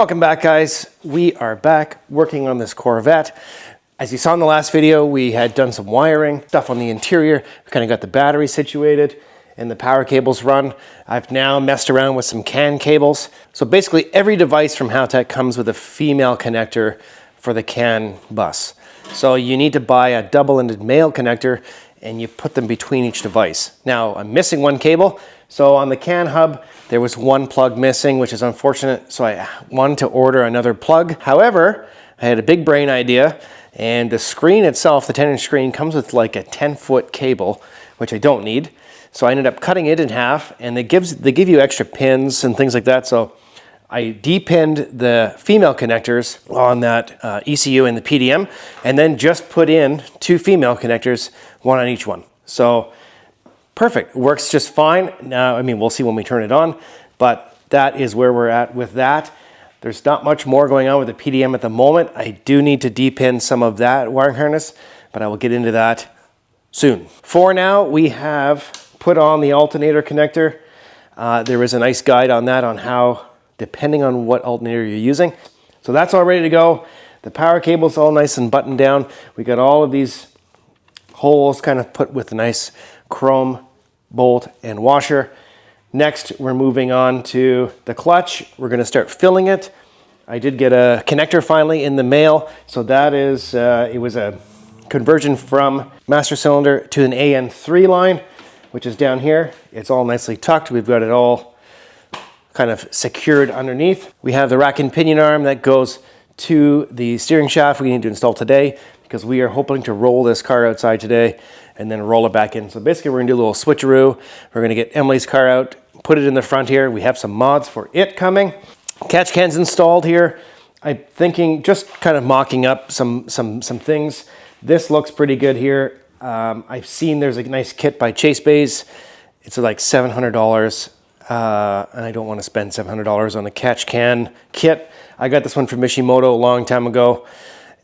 Welcome back, guys. We are back working on this Corvette. As you saw in the last video, we had done some wiring stuff on the interior. We kind of got the battery situated and the power cables run. I've now messed around with some CAN cables. So basically every device from Haltech comes with a female connector for the CAN bus. So you need to buy a double-ended male connector and you put them between each device. Now I'm missing one cable. So on the CAN hub, there was one plug missing, which is unfortunate. So I wanted to order another plug. However, I had a big brain idea, and the screen itself, the 10-inch screen, comes with like a 10-foot cable, which I don't need. So I ended up cutting it in half, and they give you extra pins and things like that. So I de-pinned the female connectors on that ECU and the PDM, and then just put in two female connectors, one on each one. So perfect, works just fine. Now, I mean, we'll see when we turn it on, but that is where we're at with that. There's not much more going on with the PDM at the moment. I do need to de-pin some of that wiring harness, but I will get into that soon. For now, we have put on the alternator connector. There is a nice guide on that on how, depending on what alternator you're using. So that's all ready to go. The power cable's all nice and buttoned down. We got all of these holes kind of put with a nice chrome bolt and washer. Next, we're moving on to the clutch. We're going to start filling it. I did get a connector finally in the mail. So that is, it was a conversion from master cylinder to an AN3 line, which is down here. It's all nicely tucked. We've got it all kind of secured underneath. We have the rack and pinion arm that goes to the steering shaft we need to install today, because we are hoping to roll this car outside today and then roll it back in. So basically we're gonna do a little switcheroo. We're gonna get Emily's car out, put it in the front here. We have some mods for it coming. Catch cans installed here. I'm thinking just kind of mocking up some things. This looks pretty good here. I've seen there's a nice kit by Chase Bays. It's like $700. And I don't want to spend $700 on a catch can kit. I got this one from Mishimoto a long time ago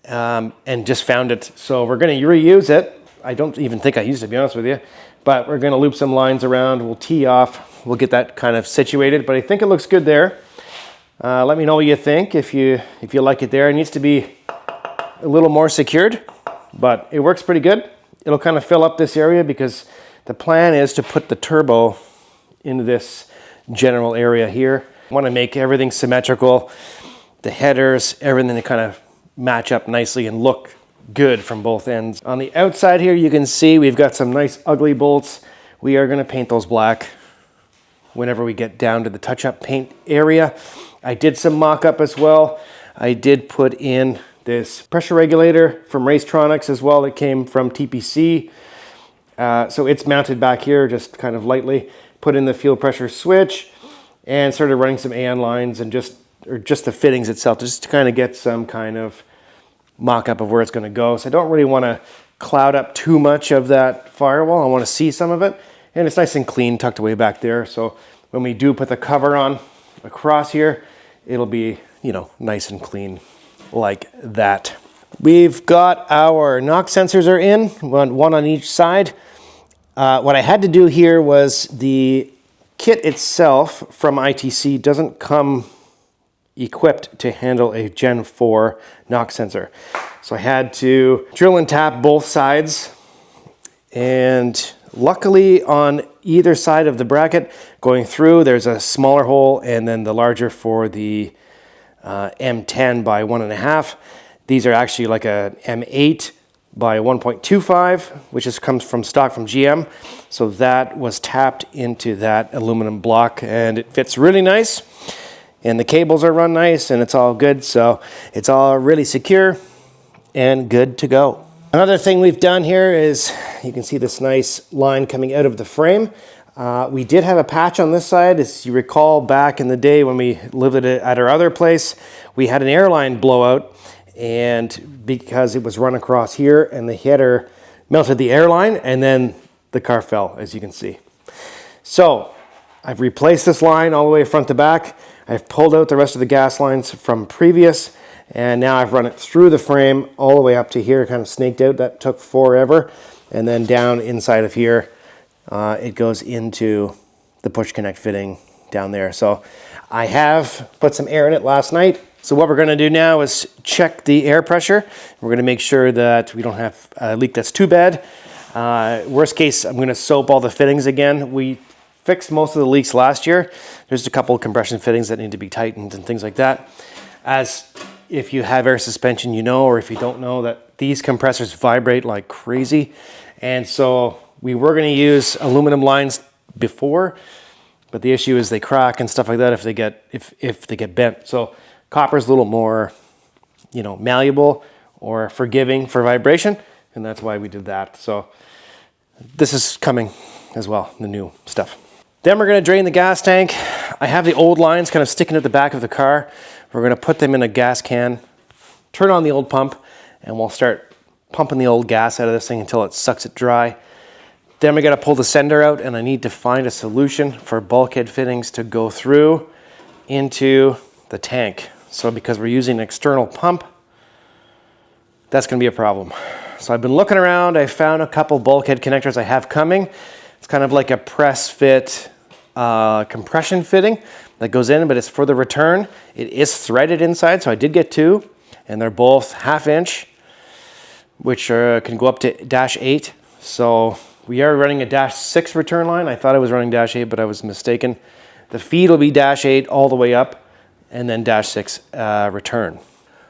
and just found it. So we're going to reuse it. I don't even think I used it, to be honest with you, but we're going to loop some lines around. We'll tee off. We'll get that kind of situated, but I think it looks good there. Let me know what you think. If you like it there, it needs to be a little more secured, but it works pretty good. It'll kind of fill up this area because the plan is to put the turbo into this general area here. I want to make everything symmetrical, the headers, everything to kind of match up nicely and look good from both ends. On the outside here, you can see we've got some nice ugly bolts. We are going to paint those black whenever we get down to the touch-up paint area. I did some mock-up as well. I did put in this pressure regulator from Racetronics as well. It came from TPC. So it's mounted back here just kind of lightly. Put in the fuel pressure switch and started running some AN lines and just the fittings itself, just to kind of get some kind of mock-up of where it's going to go. So I don't really want to cloud up too much of that firewall. I want to see some of it, and it's nice and clean tucked away back there. So when we do put the cover on across here, it'll be, you know, nice and clean like that. We've got our knock sensors are in, one on each side. What I had to do here was the kit itself from ITC doesn't come equipped to handle a Gen 4 knock sensor. So I had to drill and tap both sides, and luckily on either side of the bracket going through, there's a smaller hole and then the larger for the M10 by 1.5. These are actually like a M8 by 1.25, which comes from stock from GM. So that was tapped into that aluminum block and it fits really nice. And the cables are run nice and it's all good. So it's all really secure and good to go. Another thing we've done here is you can see this nice line coming out of the frame. We did have a patch on this side. As you recall, back in the day when we lived at our other place, we had an airline blowout, and because it was run across here and the header melted the airline and then the car fell, as you can see. So I've replaced this line all the way front to back. I've pulled out the rest of the gas lines from previous, and now I've run it through the frame all the way up to here, kind of snaked out. That took forever. And then down inside of here, it goes into the push connect fitting down there. So I have put some air in it last night. So what we're gonna do now is check the air pressure. We're gonna make sure that we don't have a leak that's too bad. Worst case, I'm gonna soap all the fittings again. We fixed most of the leaks last year. There's a couple of compression fittings that need to be tightened and things like that. As if you have air suspension, you know, or if you don't know, that these compressors vibrate like crazy. And so we were gonna use aluminum lines before, but the issue is they crack and stuff like that if they get bent. So copper's a little more, you know, malleable or forgiving for vibration, and that's why we did that. So this is coming as well, the new stuff. Then we're gonna drain the gas tank. I have the old lines kind of sticking at the back of the car. We're gonna put them in a gas can, turn on the old pump, and we'll start pumping the old gas out of this thing until it sucks it dry. Then we gotta pull the sender out, and I need to find a solution for bulkhead fittings to go through into the tank. So because we're using an external pump, that's gonna be a problem. So I've been looking around. I found a couple bulkhead connectors I have coming. It's kind of like a press fit compression fitting that goes in, but it's for the return. It is threaded inside, so I did get two, and they're both 1/2 inch, which can go up to -8. So we are running a -6 return line. I thought I was running -8, but I was mistaken. The feed will be -8 all the way up, and then -6 return.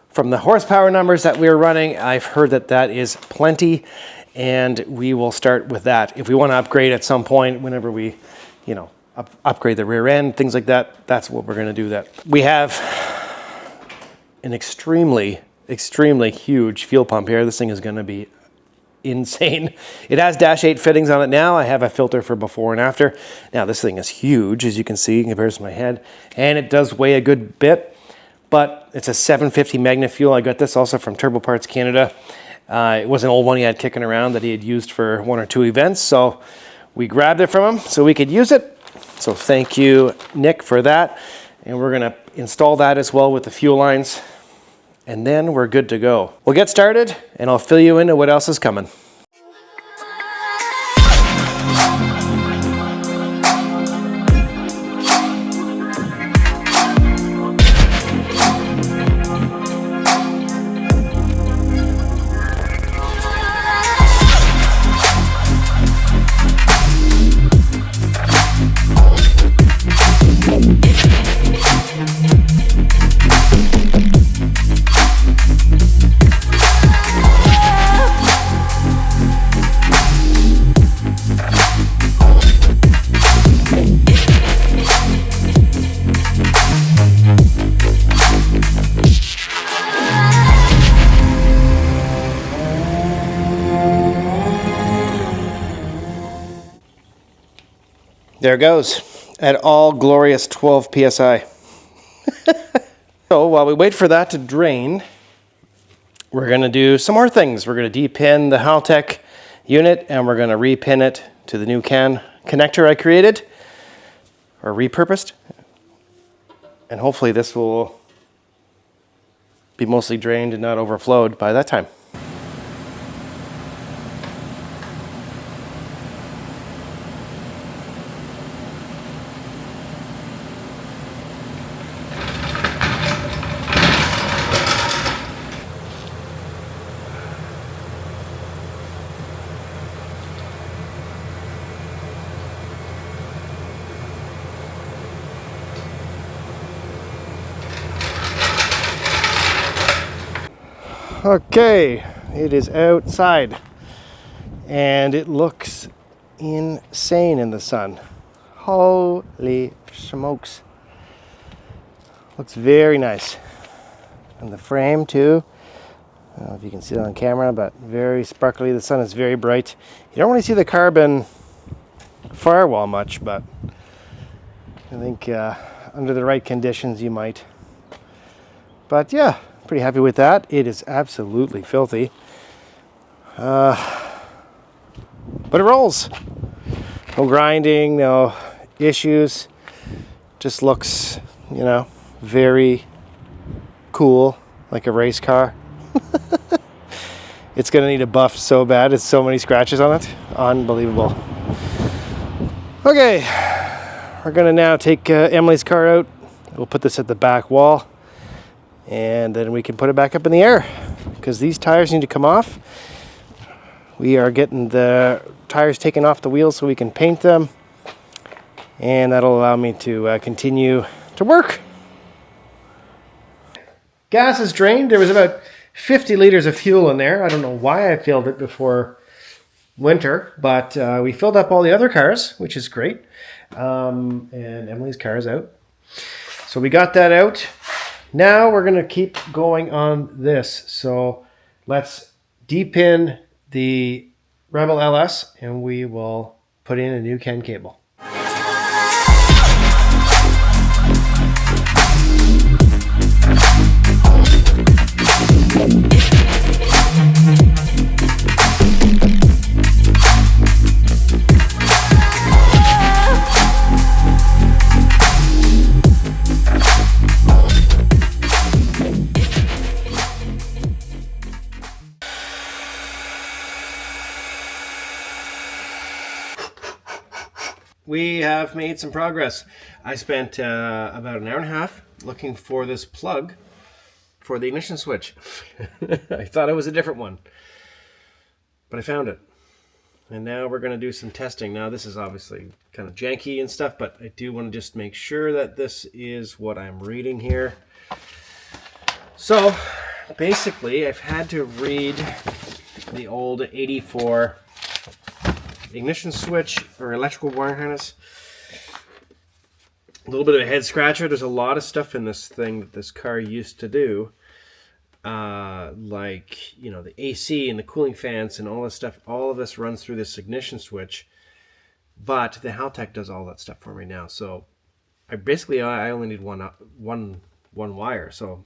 From the horsepower numbers that we're running, I've heard that that is plenty, and we will start with that. If we want to upgrade at some point, whenever we, you know, upgrade the rear end, things like that, that's what we're going to do. That we have an extremely huge fuel pump here. This thing is going to be insane. It has -8 fittings on it now. I have a filter for before and after. Now this thing is huge, as you can see, compared to my head, and it does weigh a good bit, but it's a 750 Magna fuel. I got this also from Turbo Parts Canada. It was an old one he had kicking around that he had used for 1 or 2 events, so we grabbed it from him so we could use it. So thank you, Nick, for that. And we're gonna install that as well with the fuel lines, and then we're good to go. We'll get started, and I'll fill you into what else is coming. There it goes, at all glorious 12 PSI. So while we wait for that to drain, we're gonna do some more things. We're gonna de-pin the Haltech unit, and we're gonna re-pin it to the new can connector I created, or repurposed. And hopefully this will be mostly drained and not overflowed by that time. Okay, it is outside, and it looks insane in the sun. Holy smokes. Looks very nice. And the frame too. I don't know if you can see it on camera, but very sparkly. The sun is very bright. You don't really see the carbon firewall much, but I think under the right conditions you might. But yeah, pretty happy with that. It is absolutely filthy. But it rolls. No grinding, no issues. Just looks, you know, very cool, like a race car. It's gonna need a buff so bad. It's so many scratches on it. Unbelievable. Okay, we're gonna now take Emily's car out. We'll put this at the back wall, and then we can put it back up in the air, because these tires need to come off. We are getting the tires taken off the wheels so we can paint them, and that'll allow me to continue to work. Gas is drained. There was about 50 liters of fuel in there. I don't know why I filled it before winter, but we filled up all the other cars, which is great. And Emily's car is out. So we got that out. Now we're going to keep going on this. So let's depin the Rebel LS, and we will put in a new Ken cable. We have made some progress. I spent about an hour and a half looking for this plug for the ignition switch. I thought it was a different one, but I found it. And now we're going to do some testing. Now this is obviously kind of janky and stuff, but I do want to just make sure that this is what I'm reading here. So basically I've had to read the old 84 ignition switch or electrical wiring harness. A little bit of a head scratcher. There's a lot of stuff in this thing that this car used to do, like, you know, the AC and the cooling fans and all this stuff. All of this runs through this ignition switch, but the Haltech does all that stuff for me now. So I only need one wire. So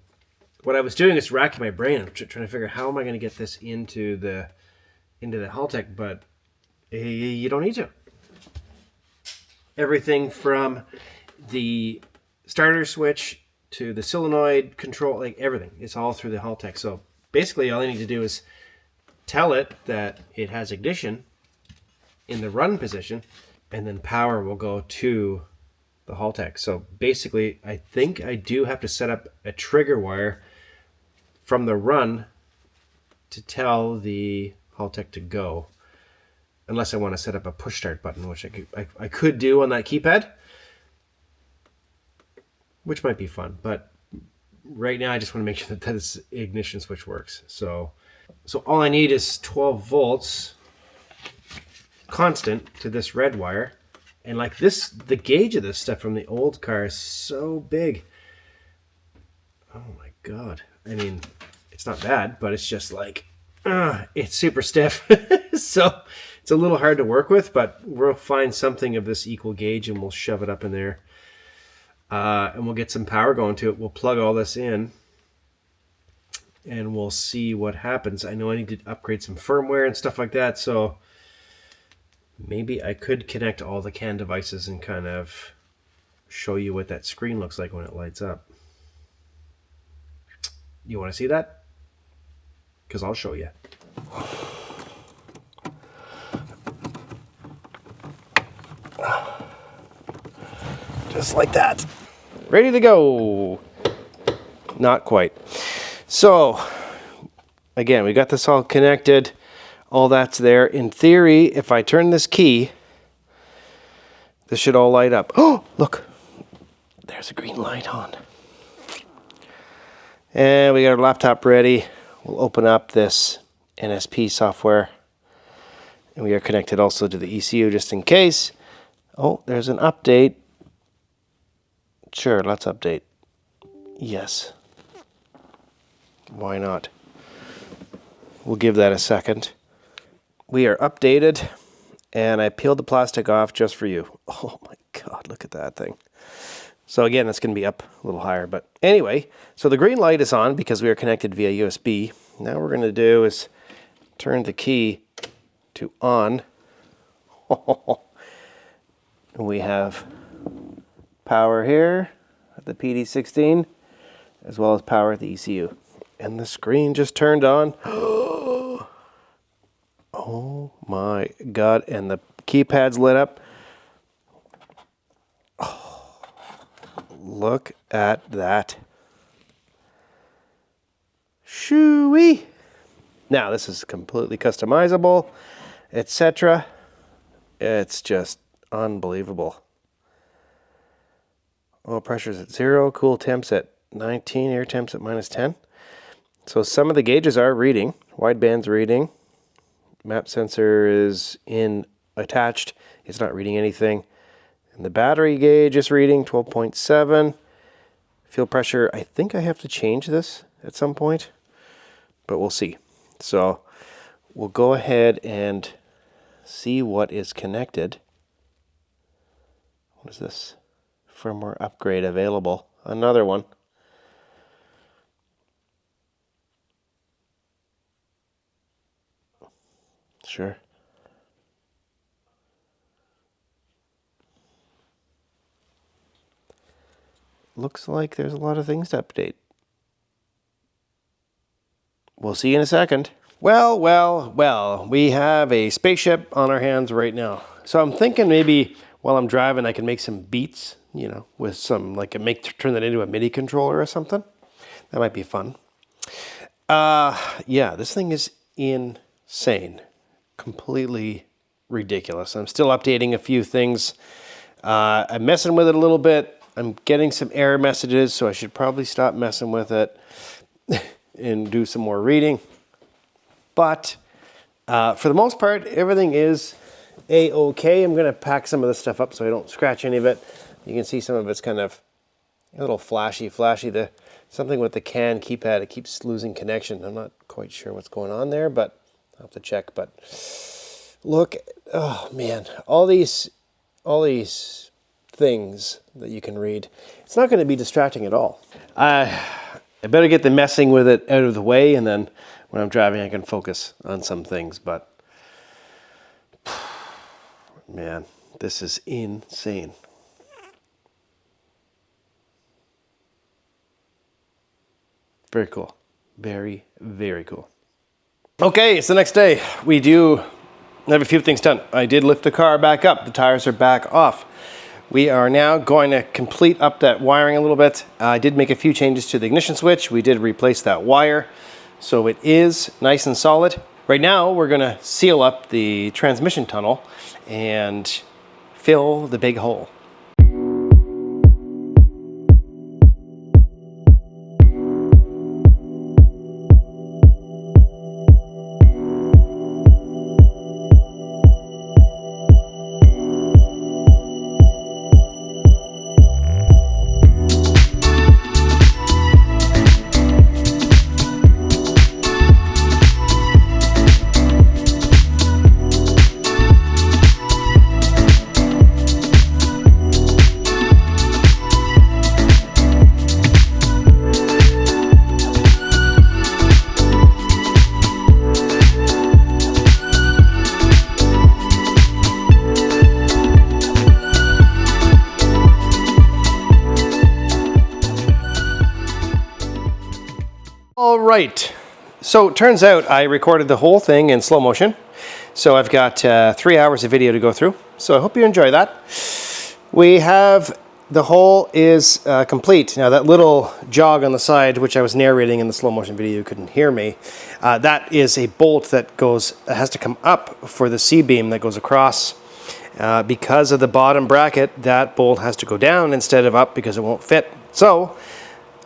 what I was doing is racking my brain and trying to figure out how am I going to get this into the Haltech, but you don't need to. Everything from the starter switch to the solenoid control, like everything, it's all through the Haltech. So basically all I need to do is tell it that it has ignition in the run position, and then power will go to the Haltech. So basically I think I do have to set up a trigger wire from the run to tell the Haltech to go. Unless I want to set up a push start button, which I could do on that keypad, which might be fun. But right now I just want to make sure that this ignition switch works. So all I need is 12 volts constant to this red wire. And like this, the gauge of this stuff from the old car is so big. Oh my God. I mean, it's not bad, but it's just like, it's super stiff. So it's a little hard to work with, but we'll find something of this equal gauge and we'll shove it up in there. And we'll get some power going to it. We'll plug all this in and we'll see what happens. I know I need to upgrade some firmware and stuff like that, so maybe I could connect all the CAN devices and kind of show you what that screen looks like when it lights up. You want to see that? Because I'll show you. Just like that. Ready to go. Not quite. So, again, we got this all connected. All that's there. In theory, if I turn this key, this should all light up. Oh, look. There's a green light on. And we got our laptop ready. We'll open up this NSP software. And we are connected also to the ECU just in case. Oh, there's an update. Sure, let's update. Yes. Why not? We'll give that a second. We are updated, and I peeled the plastic off just for you. Oh my God, look at that thing. So again, it's going to be up a little higher. But anyway, so the green light is on because we are connected via USB. Now what we're going to do is turn the key to on. And we have power here at the PD16, as well as power at the ECU. And the screen just turned on. Oh my God, and the keypad's lit up. Oh, Look at that. Shoo-wee. Now this is completely customizable, etc. It's just unbelievable. Oil pressure's at 0, cool temps at 19, air temps at -10. So some of the gauges are reading. Wideband's reading. Map sensor is attached. It's not reading anything. And the battery gauge is reading 12.7. Fuel pressure, I think I have to change this at some point, but we'll see. So we'll go ahead and see what is connected. What is this? Firmware upgrade available. Another one. Sure. Looks like there's a lot of things to update. We'll see you in a second. Well, we have a spaceship on our hands right now. So I'm thinking maybe while I'm driving I can make some beats, you know, with some, like turn that into a MIDI controller or something. That might be fun. Yeah, this thing is insane. Completely ridiculous. I'm still updating a few things. I'm messing with it a little bit. I'm getting some error messages, so I should probably stop messing with it and do some more reading. But for the most part, everything is a-okay. I'm going to pack some of this stuff up so I don't scratch any of it. You can see some of it's kind of a little flashy. Something with the CAN keypad, it keeps losing connection. I'm not quite sure what's going on there, but I'll have to check. But look, oh man, all these things that you can read. It's not going to be distracting at all. I better get the messing with it out of the way, and then when I'm driving I can focus on some things. But man, this is insane. Very cool. Very, very cool. Okay, it's the next day. We do have a few things done. I did lift the car back up. The tires are back off. We are now going to complete up that wiring a little bit. I did make a few changes to the ignition switch. We did replace that wire, so it is nice and solid. Right now, we're gonna seal up the transmission tunnel and fill the big hole. All right, so it turns out I recorded the whole thing in slow motion. So I've got 3 hours of video to go through. So I hope you enjoy that. We have, the hole is complete. Now that little jog on the side, which I was narrating in the slow motion video, you couldn't hear me. That is a bolt that has to come up for the C-beam that goes across. Because of the bottom bracket, that bolt has to go down instead of up because it won't fit. So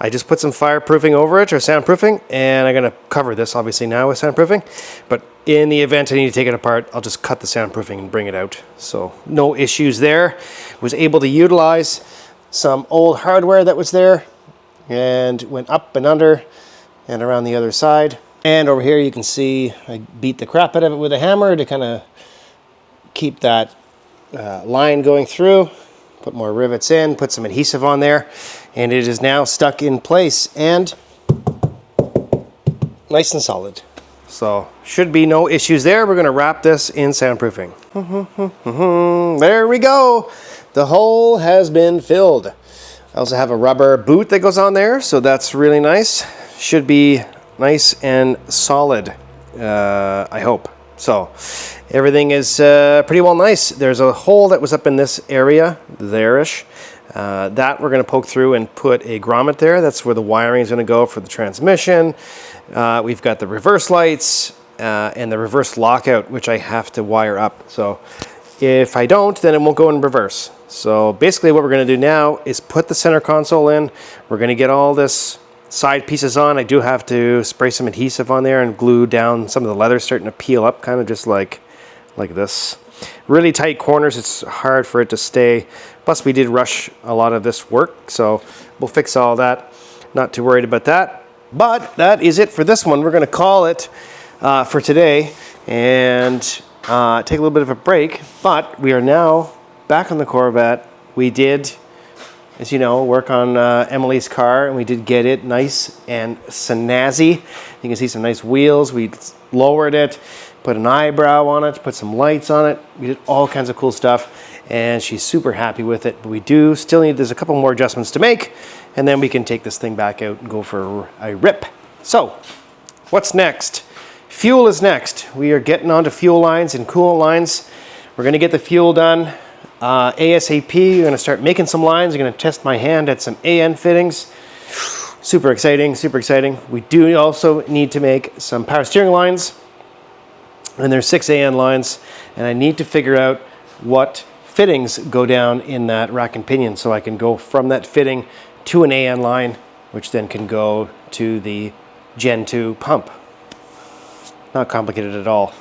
I just put some fireproofing over it, or soundproofing, and I'm going to cover this obviously now with soundproofing. But in the event I need to take it apart, I'll just cut the soundproofing and bring it out. So no issues there. Was able to utilize some old hardware that was there and went up and under and around the other side. And over here you can see I beat the crap out of it with a hammer to kind of keep that line going through. Put more rivets in, put some adhesive on there, and it is now stuck in place and nice and solid. So should be no issues there. We're going to wrap this in soundproofing. There we go. The hole has been filled. I also have a rubber boot that goes on there, so that's really nice. Should be nice and solid, I hope. So everything is pretty well nice. There's a hole that was up in this area, there-ish. That we're going to poke through and put a grommet there. That's where the wiring is going to go for the transmission. We've got the reverse lights and the reverse lockout, which I have to wire up. So if I don't, then it won't go in reverse. So basically what we're going to do now is put the center console in. We're going to get all this side pieces on. I do have to spray some adhesive on there and glue down some of the leather starting to peel up, kind of just like this. Really tight corners, it's hard for it to stay. Plus we did rush a lot of this work, so we'll fix all that. Not too worried about that. But that is it for this one. We're going to call it for today and take a little bit of a break. But we are now back on the Corvette. We did, as you know, work on Emily's car, and we did get it nice and snazzy. You can see some nice wheels. We lowered it, put an eyebrow on it, put some lights on it. We did all kinds of cool stuff, and she's super happy with it. But we do still need, there's a couple more adjustments to make, and then we can take this thing back out and go for a rip. So, what's next? Fuel is next. We are getting onto fuel lines and coolant lines. We're gonna get the fuel done ASAP. We're going to start making some lines. I'm going to test my hand at some AN fittings. Super exciting, super exciting. We do also need to make some power steering lines. And there's 6 AN lines. And I need to figure out what fittings go down in that rack and pinion so I can go from that fitting to an AN line, which then can go to the Gen 2 pump. Not complicated at all.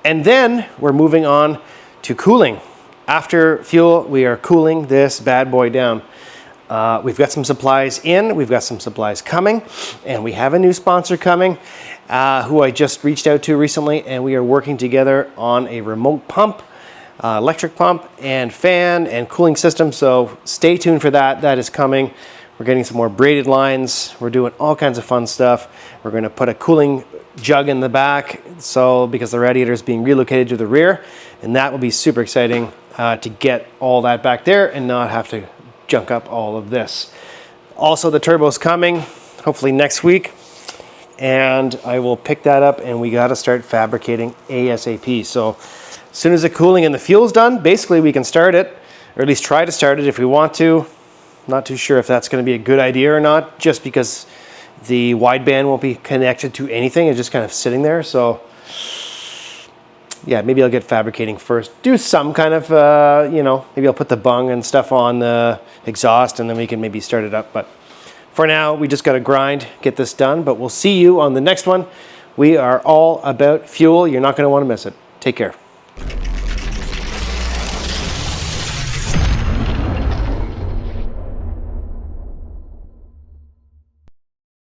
And then we're moving on to cooling. After fuel, we are cooling this bad boy down. We've got some supplies in, we've got some supplies coming, and we have a new sponsor coming who I just reached out to recently, and we are working together on a remote pump, electric pump, and fan and cooling system. So stay tuned for that. That is coming. We're getting some more braided lines. We're doing all kinds of fun stuff. We're going to put a cooling jug in the back, so because the radiator is being relocated to the rear, and that will be super exciting to get all that back there and not have to junk up all of this. Also, the turbo's coming hopefully next week, and I will pick that up, and we got to start fabricating ASAP. So as soon as the cooling and the fuel's done, basically we can start it, or at least try to start it if we want to. Not too sure if that's going to be a good idea or not, just because the wideband won't be connected to anything. It's just kind of sitting there. So yeah, maybe I'll get fabricating first. Do some kind of, you know, maybe I'll put the bung and stuff on the exhaust, and then we can maybe start it up. But for now, we just got to grind, get this done. But we'll see you on the next one. We are all about fuel. You're not going to want to miss it. Take care.